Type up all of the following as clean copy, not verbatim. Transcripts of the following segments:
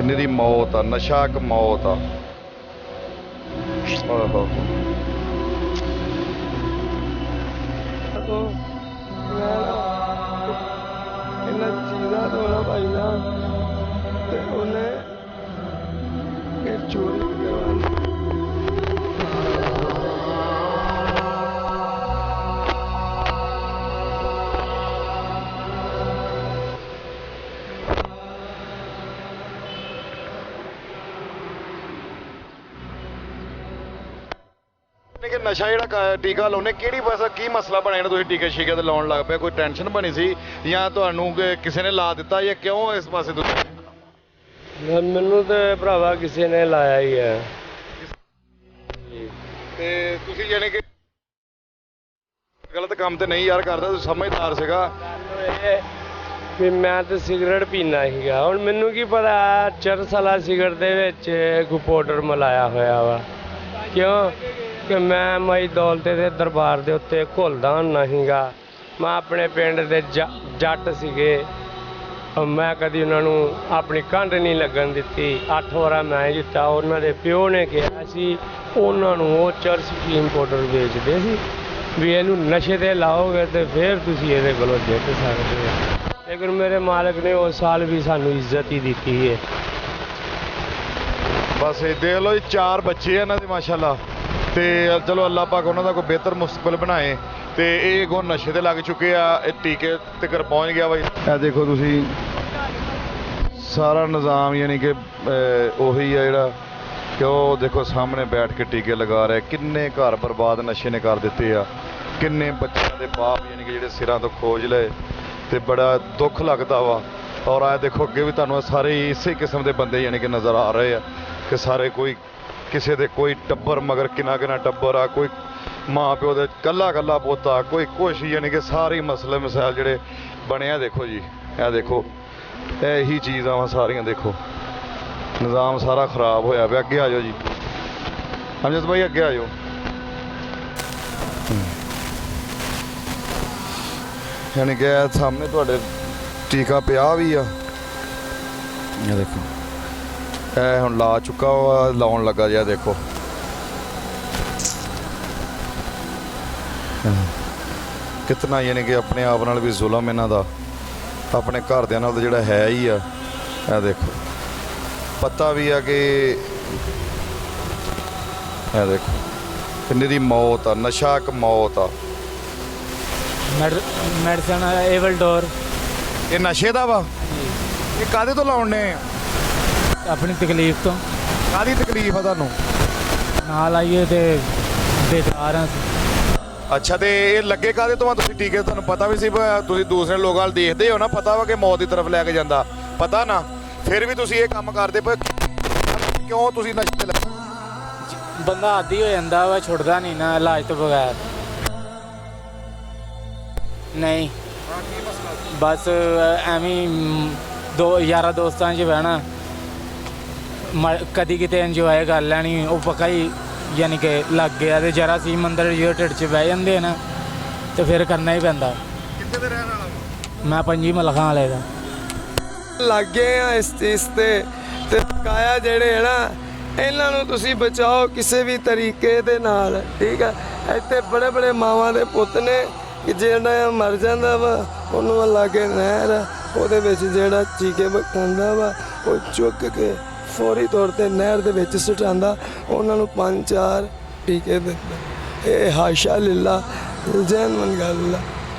निरी मौत आ, नशा एक मौत आ। आहो। तो मैं ना इन्ना चीज़ा तो ना भाई जान ते उन्हें फिर चोरी करवानी। कि नशा ਜਿਹੜਾ ਟੀਕਾ ਲਾਉਣੇ ਕਿਹੜੀ ਬਸ ਕੀ ਮਸਲਾ ਬਣਿਆ ਨਾ ਤੁਸੀਂ ਟੀਕੇ ਸ਼ੀਕੇ ਤੇ ਲਾਉਣ ਲੱਗ ਪਏ? ਕੋਈ ਟੈਨਸ਼ਨ ਬਣੀ ਸੀ ਜਾਂ ਤੁਹਾਨੂੰ ਕਿਸੇ ਨੇ ਲਾ ਦਿੱਤਾ ਜਾਂ ਕਿਉਂ ਇਸ ਪਾਸੇ ਤੁਸੀਂ? ਮੈਨੂੰ ਤੇ ਭਰਾਵਾ ਕਿਸੇ ਨੇ ਲਾਇਆ ਹੀ ਹੈ। ਤੇ ਤੁਸੀਂ ਜਾਨੀ ਕਿ ਗਲਤ ਕੰਮ ਤੇ ਨਹੀਂ ਯਾਰ ਕਰਦਾ, ਤੁਸੀਂ ਸਮਝਦਾਰ ਸੀਗਾ। ਵੀ ਮੈਂ ਤਾਂ ਸਿਗਰਟ ਪੀਂਦਾ ਸੀਗਾ, ਹੁਣ ਮੈਨੂੰ ਕੀ ਪਤਾ ਚਰਸ ਵਾਲਾ ਸਿਗਰਟ ਦੇ ਵਿੱਚ ਕੋਈ ਪਾਊਡਰ ਮਿਲਾਇਆ ਹੋਇਆ ਵਾ। ਕਿਉਂ ਕਿ ਮੈਂ ਮਾਈ ਦੌਲਤ ਦੇ ਦਰਬਾਰ ਦੇ ਉੱਤੇ ਘੁਲਦਾ ਹੁੰਦਾ ਸੀਗਾ। ਮੈਂ ਆਪਣੇ ਪਿੰਡ ਦੇ ਜੱਟ ਸੀਗੇ, ਮੈਂ ਕਦੀ ਉਹਨਾਂ ਨੂੰ ਆਪਣੀ ਕੰਧ ਨਹੀਂ ਲੱਗਣ ਦਿੱਤੀ। 8 ਵਾਰਾ ਮੈਂ ਜਿੱਤਾ। ਉਹਨਾਂ ਦੇ ਪਿਓ ਨੇ ਕਿਹਾ ਸੀ ਉਹਨਾਂ ਨੂੰ ਉਹ ਚਰਸ ਫੀਮ ਪਾਊਡਰ ਵੇਚਦੇ ਸੀ ਵੀ ਇਹਨੂੰ ਨਸ਼ੇ 'ਤੇ ਲਾਓਗੇ ਤੇ ਫਿਰ ਤੁਸੀਂ ਇਹਦੇ ਕੋਲੋਂ ਜਿੱਤ ਸਕਦੇ ਹੋ। ਲੇਕਿਨ ਮੇਰੇ ਮਾਲਕ ਨੇ ਉਸ ਸਾਲ ਵੀ ਸਾਨੂੰ ਇੱਜ਼ਤ ਹੀ ਦਿੱਤੀ ਹੈ। ਬਸ ਇਹ ਦੇਖ ਲਓ ਜੀ, 4 ਬੱਚੇ ਆ ਇਹਨਾਂ ਦੇ ਮਾਸ਼ਾਅੱਲਾ। ਤੇ ਚਲੋ ਅੱਲਾਹ ਪਾਕ ਉਹਨਾਂ ਦਾ ਕੋਈ ਬਿਹਤਰ ਮੁਸਤਕਬਲ ਬਣਾਏ। ਤੇ ਇਹ ਗੋ ਨਸ਼ੇ ਤੇ ਲੱਗ ਚੁੱਕੇ ਆ, ਇਹ ਟੀਕੇ ਤੱਕ ਪਹੁੰਚ ਗਿਆ ਬਾਈ। ਇਹ ਦੇਖੋ ਤੁਸੀਂ ਸਾਰਾ ਨਿਜ਼ਾਮ ਯਾਨੀ ਕਿ ਉਹੀ ਆ ਜਿਹੜਾ ਕਿ ਉਹ ਦੇਖੋ ਸਾਹਮਣੇ ਬੈਠ ਕੇ ਟੀਕੇ ਲਗਾ ਰਹੇ। ਕਿੰਨੇ ਘਰ ਬਰਬਾਦ ਨਸ਼ੇ ਨੇ ਕਰ ਦਿੱਤੇ ਆ, ਕਿੰਨੇ ਬੱਚਿਆਂ ਦੇ ਬਾਪ ਯਾਨੀ ਕਿ ਜਿਹੜੇ ਸਿਰਾਂ ਤੋਂ ਖੋਜ ਲਏ। ਤੇ ਬੜਾ ਦੁੱਖ ਲੱਗਦਾ ਵਾ। ਔਰ ਆ ਦੇਖੋ ਅੱਗੇ ਵੀ ਤੁਹਾਨੂੰ ਸਾਰੇ ਇਸੇ ਕਿਸਮ ਦੇ ਬੰਦੇ ਯਾਨੀ ਕਿ ਨਜ਼ਰ ਆ ਰਹੇ ਆ ਕਿ ਸਾਰੇ ਕੋਈ ਕਿਸੇ ਦੇ ਕੋਈ ਟੱਬਰ ਮਗਰ ਕਿੰਨਾ ਟੱਬਰ ਆ, ਕੋਈ ਮਾਂ ਪਿਓ ਦੇ ਕੱਲਾ ਪੋਤਾ, ਕੋਈ ਕੁਛ ਯਾਨੀ ਕਿ ਸਾਰੇ ਮਸਲੇ ਮਸਾਇਲ ਜਿਹੜੇ ਬਣੇ ਆ। ਦੇਖੋ ਜੀ ਇਹ ਦੇਖੋ ਇਹੀ ਚੀਜ਼ਾਂ ਵਾ ਸਾਰੀਆਂ। ਦੇਖੋ ਨਿਜ਼ਾਮ ਸਾਰਾ ਖਰਾਬ ਹੋਇਆ ਪਿਆ। ਅੱਗੇ ਆ ਜਾਓ ਜੀ ਅਮਜਦ ਭਾਈ, ਅੱਗੇ ਆ ਜਾਓ। ਯਾਨੀ ਕਿ ਸਾਹਮਣੇ ਤੁਹਾਡੇ ਟੀਕਾ ਪਿਆ ਵੀ ਆ। ਇਹ ਦੇਖੋ ਇਹ ਹੁਣ ਲਾ ਚੁੱਕਾ ਵਾ, ਲਾਉਣ ਲੱਗਾ ਜਿਹਾ। ਦੇਖੋ ਕਿਤਨਾ ਯਾਨੀ ਕਿ ਆਪਣੇ ਆਪ ਨਾਲ ਵੀ ਜ਼ੁਲਮ ਇਹਨਾਂ ਦਾ, ਆਪਣੇ ਘਰਦਿਆਂ ਨਾਲ ਤਾਂ ਜਿਹੜਾ ਹੈ ਹੀ ਆ। ਇਹ ਦੇਖੋ ਪਤਾ ਵੀ ਆ ਕਿ ਇਹ ਦੇਖੋ ਕਿੰਨੀ ਦੀ ਮੌਤ ਆ, ਨਸ਼ਾ ਇੱਕ ਮੌਤ ਆ। ਮੈਡੀਸਨ ਏਵਲ ਡੋਰ ਇਹ ਨਸ਼ੇ ਦਾ ਵਾ। ਇਹ ਕਾਹਦੇ ਤੋਂ ਲਾਉਣੇ? ਆਪਣੀ ਤਕਲੀਫ ਤੋਂ। ਕਾਹਦੀ ਤਕਲੀਫ ਆ ਤੁਹਾਨੂੰ? ਨਾਲ ਆਈਏ ਤੇ ਬੇਕਾਰ ਆ। ਅੱਛਾ, ਤੇ ਇਹ ਲੱਗੇ ਕਾਹਦੇ ਤੋਂ ਆ ਤੁਸੀਂ ਟੀਕੇ? ਤੁਹਾਨੂੰ ਪਤਾ ਵੀ ਸੀ, ਤੁਸੀਂ ਦੂਸਰੇ ਲੋਕਾਂ ਵੱਲ ਦੇਖਦੇ ਹੋ ਨਾ, ਪਤਾ ਵਾ ਕਿ ਮੌਤ ਦੀ ਤਰਫ ਲੈ ਕੇ ਜਾਂਦਾ, ਪਤਾ ਨਾ, ਫਿਰ ਵੀ ਤੁਸੀਂ ਇਹ ਕੰਮ ਕਰਦੇ ਪਏ ਕਿਉਂ? ਤੁਸੀਂ ਨਸ਼ੇ ਤੇ ਲੱਗੇ? ਬੰਦਾ ਆਦੀ ਹੋ ਜਾਂਦਾ ਵਾ, ਛੁੱਟਦਾ ਨਹੀਂ ਨਾ ਇਲਾਜ ਤੋਂ ਬਗੈਰ। ਨਹੀਂ ਬਸ ਐਵੇਂ ਯਾਰਾਂ ਦੋਸਤਾਂ 'ਚ ਬਹਿਣਾ, ਕਦੀ ਕਿਤੇ ਇੰਜੋਏ ਕਰ ਲੈਣੀ। ਉਹ ਪੱਕਾ ਹੀ ਯਾਨੀ ਕਿ ਲੱਗ ਗਿਆ ਤੇ ਜਰਾ ਸੀ ਮੰਦਰ ਜੋ ਢਿੱਡ 'ਚ ਬਹਿ ਜਾਂਦੇ ਨਾ ਤੇ ਫਿਰ ਕਰਨਾ ਹੀ ਪੈਂਦਾ। ਕਿੱਥੇ ਦੇ ਰਹਿਣ ਵਾਲਾ? ਮੈਂ ਪੰਜੀ ਮਲਖਾਂ ਵਾਲੇ ਦਾ। ਲੱਗੇ ਆ ਇਸ ਚੀਜ਼ ਤੇ ਕਾਇਆ ਜਿਹੜੇ ਹੈ ਨਾ, ਇਹਨਾਂ ਨੂੰ ਤੁਸੀਂ ਬਚਾਓ ਕਿਸੇ ਵੀ ਤਰੀਕੇ ਦੇ ਨਾਲ, ਠੀਕ ਆ। ਇੱਥੇ ਬੜੇ ਬੜੇ ਮਾਵਾਂ ਦੇ ਪੁੱਤ ਨੇ ਕਿ ਜਿਹੜਾ ਮਰ ਜਾਂਦਾ ਵਾ ਉਹਨੂੰ ਲਾਗੇ ਨਹਿਰ ਆ, ਉਹਦੇ ਵਿੱਚ ਜਿਹੜਾ ਚੀਕੇ ਬਖਾਂਦਾ ਵਾ ਉਹ ਚੁੱਕ ਕੇ ਫੌਰੀ ਤੌਰ ਤੇ ਨਹਿਰ ਦੇ ਵਿੱਚ ਸੁਟਾਉਂਦਾ, ਉਹਨਾਂ ਨੂੰ 5-4 ਟੀਕੇ ਦਿੰਦਾ। ਇਹ ਹਾਸ਼ਾ ਲਿਲਾ ਜੈਨਮਨ ਗੱਲ ਆ।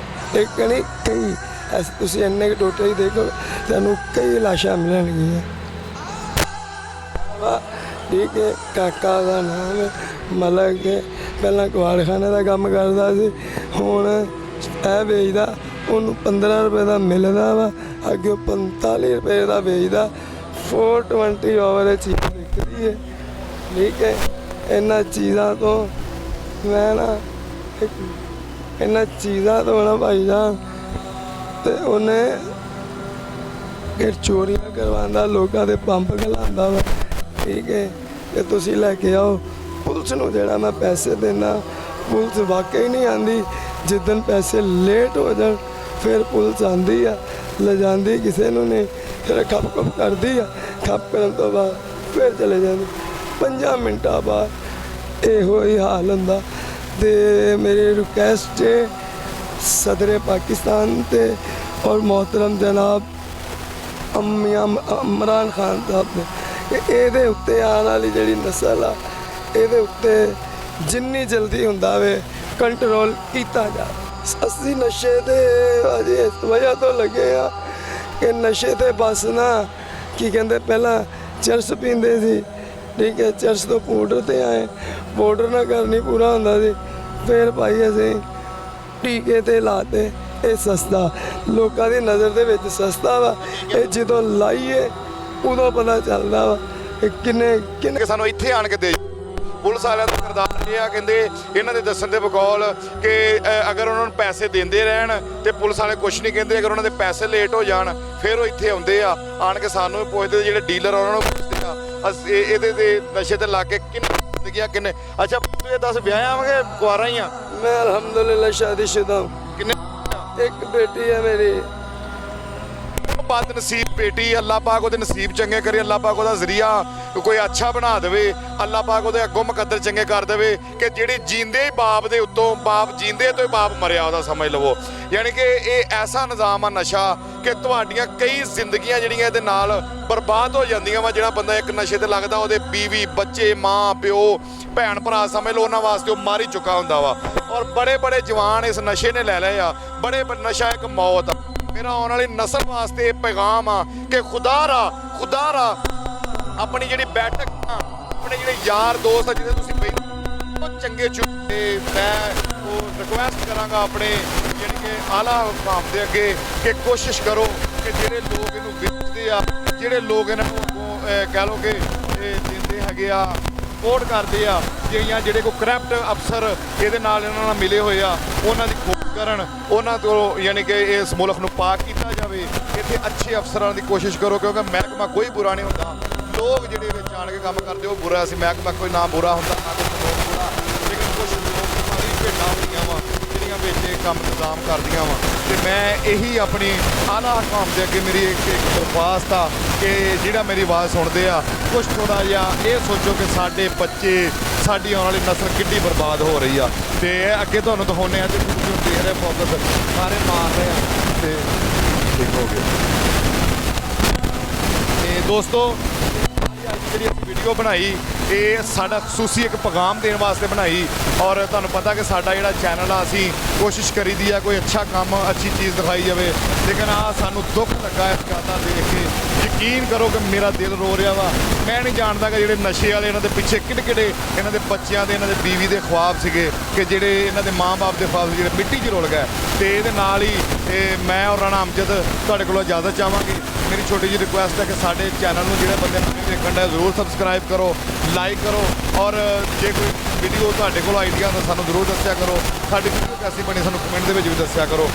ਇੱਕ ਨਹੀਂ ਕਈ ਐਸੇ ਤੁਸੀਂ ਇੰਨੇ ਟੋਟੇ ਹੀ ਦੇਖੋ ਤੁਹਾਨੂੰ ਕਈ ਲਾਸ਼ਾਂ ਮਿਲਣਗੀਆਂ। ਠੀਕ ਹੈ, ਕਾਕਾ ਦਾ ਨਾਮ ਮਲਕ ਹੈ, ਪਹਿਲਾਂ ਕੁਆੜਖਾਨੇ ਦਾ ਕੰਮ ਕਰਦਾ ਸੀ, ਹੁਣ ਇਹ ਵੇਚਦਾ, ਉਹਨੂੰ 15 ਰੁਪਏ ਦਾ ਮਿਲਦਾ ਵਾ, ਅੱਗੇ 45 ਰੁਪਏ ਦਾ ਵੇਚਦਾ। 420 ਓਵਰ ਚੀਜ਼ ਵਿਕਦੀ ਹੈ। ਠੀਕ ਹੈ, ਇਹਨਾਂ ਚੀਜ਼ਾਂ ਤੋਂ ਮੈਂ ਨਾ ਇਹਨਾਂ ਚੀਜ਼ਾਂ ਤੋਂ ਨਾ ਭਾਈ ਜਾਨ ਤੇ ਉਹਨੇ ਫਿਰ ਚੋਰੀਆਂ ਕਰਵਾਉਂਦਾ, ਲੋਕਾਂ ਦੇ ਪੰਪ ਖਲਾਉਂਦਾ ਵਾ। ਠੀਕ ਹੈ, ਤੇ ਤੁਸੀਂ ਲੈ ਕੇ ਆਓ ਪੁਲਿਸ ਨੂੰ। ਜਿਹੜਾ ਮੈਂ ਪੈਸੇ ਦੇਣਾ ਪੁਲਿਸ ਵਾਕਈ ਨਹੀਂ ਆਉਂਦੀ। ਜਿੱਦਣ ਪੈਸੇ ਲੇਟ ਹੋ ਜਾਣ ਫਿਰ ਪੁਲਿਸ ਆਉਂਦੀ ਆ, ਲਿਜਾਂਦੀ ਕਿਸੇ ਨੂੰ ਨਹੀਂ। ਫਿਰ ਖੱਪ ਕਰਦੀ ਆ, ਖੱਪ ਕਰਨ ਤੋਂ ਬਾਅਦ ਫਿਰ ਚਲੇ ਜਾਂਦੇ। 5 ਮਿੰਟਾਂ ਬਾਅਦ ਇਹੋ ਹੀ ਹਾਲ ਹੁੰਦਾ। ਤੇ ਮੇਰੀ ਰਿਕੁਐਸਟ ਹੈ सदर पाकिस्तान ते और मोहतरम जनाब इमरान खान साहब ने कि ਇਹਦੇ ਉੱਤੇ ਆਉਣ ਵਾਲੀ ਜਿਹੜੀ ਨਸਲ ਆ ਇਹਦੇ ਉੱਤੇ ਜਿੰਨੀ ਜਲਦੀ ਹੁੰਦਾ ਵੇ ਕੰਟਰੋਲ ਕੀਤਾ ਜਾਵੇ। ਅਸੀਂ ਨਸ਼ੇ ਦੇ ਅਜੇ ਇਸ ਵਜ੍ਹਾ ਤੋਂ ਲੱਗੇ ਆ ਕਿ ਨਸ਼ੇ ਤੇ ਬਸ ਨਾ ਕੀ ਕਹਿੰਦੇ ਪਹਿਲਾਂ ਚਰਸ ਪੀਂਦੇ ਸੀ, ਠੀਕ ਹੈ, ਚਰਸ ਤੋਂ ਪਾਊਡਰ ਤੇ ਆਏ, ਪਾਊਡਰ ਨਾਲ ਕਰਨੀ ਪੂਰਾ ਹੁੰਦਾ ਸੀ, ਫਿਰ ਭਾਈ ਅਸੀਂ ਟੀਕੇ ਤੇ ਲਾਤੇ। ਇਹ ਸਸਤਾ ਲੋਕਾਂ ਦੀ ਨਜ਼ਰ ਦੇ ਵਿੱਚ ਸਸਤਾ ਵਾ, ਇਹ ਜਦੋਂ ਲਾਈਏ ਉਦੋਂ ਪਤਾ ਚੱਲਦਾ ਵਾ ਕਿ ਕਿੰਨੇ ਸਾਨੂੰ ਇੱਥੇ ਆਣ ਕੇ ਦੇ ਪੁਲਿਸ ਵਾਲਿਆਂ ਦਾ ਕਿਰਦਾਰ ਇਹ ਆ, ਕਹਿੰਦੇ ਇਹਨਾਂ ਦੇ ਦੱਸਣ ਦੇ ਬਕੌਲ ਕਿ ਅਗਰ ਉਹਨਾਂ ਨੂੰ ਪੈਸੇ ਦਿੰਦੇ ਰਹਿਣ ਤੇ ਪੁਲਿਸ ਵਾਲੇ ਕੁਝ ਨਹੀਂ ਕਹਿੰਦੇ, ਅਗਰ ਉਹਨਾਂ ਦੇ ਪੈਸੇ ਲੇਟ ਹੋ ਜਾਣ ਫਿਰ ਉਹ ਇੱਥੇ ਆਉਂਦੇ ਆ, ਆਣ ਕੇ ਸਾਨੂੰ ਵੀ ਪੁੱਛਦੇ, ਜਿਹੜੇ ਡੀਲਰ ਆ ਉਹਨਾਂ ਨੂੰ ਪੁੱਛਦੇ ਆ ਅਸੀਂ ਇਹਦੇ ਤੇ ਨਸ਼ੇ ਤੇ ਲਾ ਕੇ ਕਿੰਨੇ। ਅੱਛਾ ਤੂੰ ਇਹ ਦੱਸ ਵਿਆਹ ਆਵਾਂਗੇ ਕੁਆਰਾ ਹੀ ਆ? मैं अल्हम्दुलिल्लाह शादीशुदा हूँ। किन्ने? एक बेटी है मेरी। बद नसीब बेटी, अल्लाह पाक ਉਹਦੇ ਨਸੀਬ ਚੰਗੇ ਕਰੇ, ਅੱਲਾਹ ਪਾਕ ਉਹਦਾ ਜ਼ਰੀਆ ਕੋਈ ਅੱਛਾ ਬਣਾ ਦੇਵੇ, ਅੱਲਾਹ ਪਾਕ ਉਹਦੇ ਅੱਗੋਂ ਮੁਕੱਦਰ ਚੰਗੇ ਕਰ ਦੇਵੇ ਕਿ ਜਿਹੜੀ ਜੀਂਦੇ ਹੀ ਬਾਪ ਦੇ ਉੱਤੋਂ, ਬਾਪ ਜੀਂਦੇ ਤੋਂ ਹੀ ਬਾਪ ਮਰਿਆ ਉਹਦਾ ਸਮਝ ਲਵੋ। ਯਾਨੀ ਕਿ ਇਹ ਐਸਾ ਨਿਜ਼ਾਮ ਆ ਨਸ਼ਾ ਕਿ ਤੁਹਾਡੀਆਂ ਕਈ ਜ਼ਿੰਦਗੀਆਂ ਜਿਹੜੀਆਂ ਇਹਦੇ ਨਾਲ ਬਰਬਾਦ ਹੋ ਜਾਂਦੀਆਂ ਵਾ। ਜਿਹੜਾ ਬੰਦਾ ਇੱਕ ਨਸ਼ੇ ਤੇ ਲੱਗਦਾ ਉਹਦੇ ਬੀਵੀ ਬੱਚੇ ਮਾਂ ਪਿਓ ਭੈਣ ਭਰਾ ਸਮਝ ਲਓ ਉਹਨਾਂ ਵਾਸਤੇ ਉਹ ਮਰ ਹੀ ਚੁੱਕਾ ਹੁੰਦਾ ਵਾ। ਔਰ ਬੜੇ ਜਵਾਨ ਇਸ ਨਸ਼ੇ ਨੇ ਲੈ ਲਏ ਆ, ਨਸ਼ਾ ਇੱਕ ਮੌਤ ਆ। ਮੇਰਾ ਆਉਣ ਵਾਲੀ ਨਸਲ ਵਾਸਤੇ ਇਹ ਪੈਗਾਮ ਆ ਕਿ ਖੁਦਾ ਰਾ ਆਪਣੀ ਜਿਹੜੀ ਬੈਠਕ ਆ, ਆਪਣੇ ਜਿਹੜੇ ਯਾਰ ਦੋਸਤ ਆ ਜਿਹਦੇ ਤੁਸੀਂ ਬੈਠੇ ਉਹ ਚੰਗੇ ਚੁੱਕੇ, ਮੈਂ ਉਹ ਰਿਕੁਐਸਟ ਕਰਾਂਗਾ ਆਪਣੇ ਜਿਹੜੀ ਕਿ ਆਲਾ ਹੁਕਾਮ ਦੇ ਅੱਗੇ ਕਿ ਕੋਸ਼ਿਸ਼ ਕਰੋ ਕਿ ਜਿਹੜੇ ਲੋਕ ਇਹਨੂੰ ਵੇਚਦੇ ਆ, ਜਿਹੜੇ ਲੋਕ ਇਹਨਾਂ ਨੂੰ ਕਹਿ ਲਓ ਕਿ ਇਹ ਦਿੰਦੇ ਹੈਗੇ ਆ, ਸਪੋਰਟ ਕਰਦੇ ਆ, ਜਿਹੜੇ ਕੋਈ ਕਰਪਟ ਅਫਸਰ ਇਹਦੇ ਨਾਲ ਇਹਨਾਂ ਨਾਲ ਮਿਲੇ ਹੋਏ ਆ, ਉਹਨਾਂ ਦੀ ਖੋਜ ਕਰਨ, ਉਹਨਾਂ ਤੋਂ ਯਾਨੀ ਕਿ ਇਸ ਮੁਲਕ ਨੂੰ ਪਾਕ ਕੀਤਾ ਜਾਵੇ। ਇੱਥੇ ਅੱਛੇ ਅਫਸਰਾਂ ਦੀ ਕੋਸ਼ਿਸ਼ ਕਰੋ ਕਿਉਂਕਿ ਮਹਿਕਮਾ ਕੋਈ ਬੁਰਾ ਨਹੀਂ ਹੁੰਦਾ, ਲੋਕ ਜਿਹੜੇ ਵਿੱਚ ਆਣ ਕੇ ਕੰਮ ਕਰਦੇ ਉਹ ਬੁਰਾ ਸੀ। ਮਹਿਕਮਾ ਕੋਈ ਨਾ ਬੁਰਾ ਹੁੰਦਾ ਨਾ ਕੋਈ ਬੁਰਾ, ਲੇਕਿਨ ਕੁਛ ਲੋਕ ਸਾਰੀ ਭੇਡਾਂ ਹੁੰਦੀਆਂ ਵਾ ਜਿਹੜੀਆਂ ਵਿੱਚ ਇਹ ਕੰਮ ਨਿਜ਼ਾਮ ਕਰਦੀਆਂ ਵਾ। ਤੇ ਮੈਂ ਇਹੀ ਆਪਣੀ ਆਲਾ ਹੁਕਾਮ ਦੇ ਅੱਗੇ ਮੇਰੀ ਇੱਕ ਦਰਖਾਸਤ ਆ ਕਿ ਜਿਹੜਾ ਮੇਰੀ ਆਵਾਜ਼ ਸੁਣਦੇ ਆ ਕੁਛ ਥੋੜ੍ਹਾ ਜਿਹਾ ਇਹ ਸੋਚੋ ਕਿ ਸਾਡੇ ਬੱਚੇ, ਸਾਡੀ ਆਉਣ ਵਾਲੀ ਨਸਲ ਕਿੰਨੀ ਬਰਬਾਦ ਹੋ ਰਹੀ ਆ। ਤੇ ਅੱਗੇ ਤੁਹਾਨੂੰ ਦਿਖਾਉਂਦੇ ਆ ਤੇ ਤੁਸੀਂ ਦੇਖ ਰਹੇ ਫੋਕਸ ਸਾਰੇ ਮਾਰ ਰਹੇ ਆ ਤੇ ਠੀਕ ਹੋ ਗਿਆ। ਤੇ ਦੋਸਤੋ ਜਿਹੜੀ ਅਸੀਂ ਵੀਡੀਓ ਬਣਾਈ ਇਹ ਸਾਡਾ ਖਸੂਸੀ ਇੱਕ ਪੈਗਾਮ ਦੇਣ ਵਾਸਤੇ ਬਣਾਈ। ਔਰ ਤੁਹਾਨੂੰ ਪਤਾ ਕਿ ਸਾਡਾ ਜਿਹੜਾ ਚੈਨਲ ਆ ਅਸੀਂ ਕੋਸ਼ਿਸ਼ ਕਰੀਦੀ ਆ ਕੋਈ ਅੱਛਾ ਕੰਮ ਅੱਛੀ ਚੀਜ਼ ਦਿਖਾਈ ਜਾਵੇ, ਲੇਕਿਨ ਆ ਸਾਨੂੰ ਦੁੱਖ ਲੱਗਾ ਇਸ ਗੱਲ ਦਾ ਦੇਖ ਕੇ। ਯਕੀਨ ਕਰੋ ਕਿ ਮੇਰਾ ਦਿਲ ਰੋ ਰਿਹਾ ਵਾ। ਮੈਂ ਨਹੀਂ ਜਾਣਦਾ ਕਿ ਜਿਹੜੇ ਨਸ਼ੇ ਵਾਲੇ ਇਹਨਾਂ ਦੇ ਪਿੱਛੇ ਕਿਹੜੇ ਇਹਨਾਂ ਦੇ ਬੱਚਿਆਂ ਦੇ, ਇਹਨਾਂ ਦੇ ਬੀਵੀ ਦੇ ਖੁਆਬ ਸੀਗੇ ਕਿ ਜਿਹੜੇ ਇਹਨਾਂ ਦੇ ਮਾਂ-ਬਾਪ ਦੇ ਖੁਆਬ ਜਿਹੜੇ ਮਿੱਟੀ 'ਚ ਰੁਲ ਗਏ। ਤੇ ਇਹਦੇ ਨਾਲ ਹੀ ਮੈਂ ਔਰ ਰਾਣਾ ਅਮਜਦ ਤੁਹਾਡੇ ਕੋਲੋਂ ਇਜਾਜ਼ਤ ਚਾਹਾਂਗੇ। ਮੇਰੀ ਛੋਟੀ ਜਿਹੀ ਰਿਕੁਐਸਟ ਹੈ ਕਿ ਸਾਡੇ ਚੈਨਲ ਨੂੰ ਜਿਹੜੇ ਬੰਦੇ ਨਵੇਂ ਦੇਖਣ ਦਾ ਜ਼ਰੂਰ ਸਬਸਕ੍ਰਾਈਬ ਕਰੋ, ਲਾਈਕ ਕਰੋ, ਔਰ ਜੇ ਕੋਈ ਵੀਡੀਓ ਤੁਹਾਡੇ ਕੋਲ ਆਈਡੀਆ ਤਾਂ ਸਾਨੂੰ ਜ਼ਰੂਰ ਦੱਸਿਆ ਕਰੋ। ਸਾਡੀ ਵੀਡੀਓ ਕੈਸੀ ਬਣੀ ਸਾਨੂੰ ਕਮੈਂਟ ਦੇ ਵਿੱਚ ਵੀ ਦੱਸਿਆ ਕਰੋ।